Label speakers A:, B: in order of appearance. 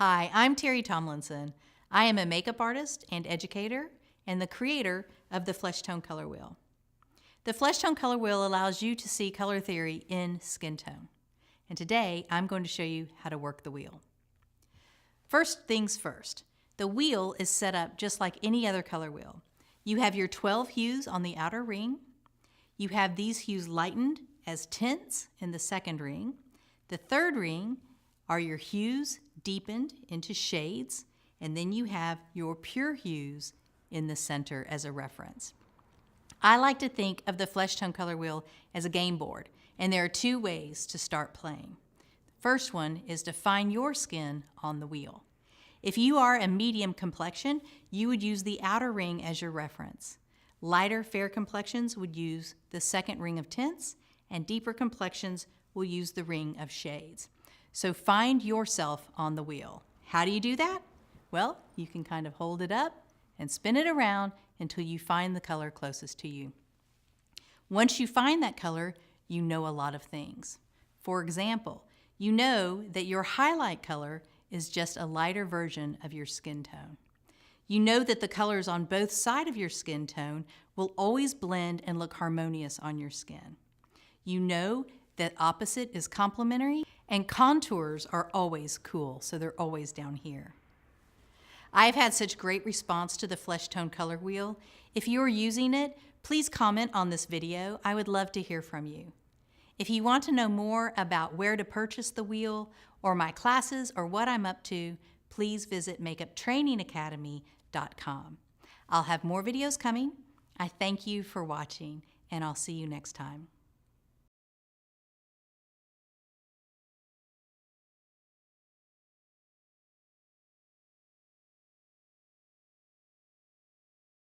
A: Hi, I'm Terri Tomlinson. I am a makeup artist and educator and the creator of the Flesh Tone Color Wheel. The Flesh Tone Color Wheel allows you to see color theory in skin tone. And today I'm going to show you how to work the wheel. First things first, the wheel is set up just like any other color wheel. You have your 12 hues on the outer ring. You have these hues lightened as tints in the second ring. The third ring are your hues deepened into shades, and then you have your pure hues in the center as a reference. I like to think of the Flesh Tone Color Wheel as a game board, and there are two ways to start playing. The first one is to find your skin on the wheel. If you are a medium complexion, you would use the outer ring as your reference. Lighter, fair complexions would use the second ring of tints, and deeper complexions will use the ring of shades. So find yourself on the wheel. How do you do that? Well, you can kind of hold it up and spin it around until you find the color closest to you. Once you find that color, you know a lot of things. For example, you know that your highlight color is just a lighter version of your skin tone. You know that the colors on both sides of your skin tone will always blend and look harmonious on your skin. You know that opposite is complementary and contours are always cool, so they're always down here. I've had such great response to the Flesh Tone Color Wheel. If you are using it, please comment on this video. I would love to hear from you. If you want to know more about where to purchase the wheel or my classes or what I'm up to, please visit makeuptrainingacademy.com. I'll have more videos coming. I thank you for watching, and I'll see you next time.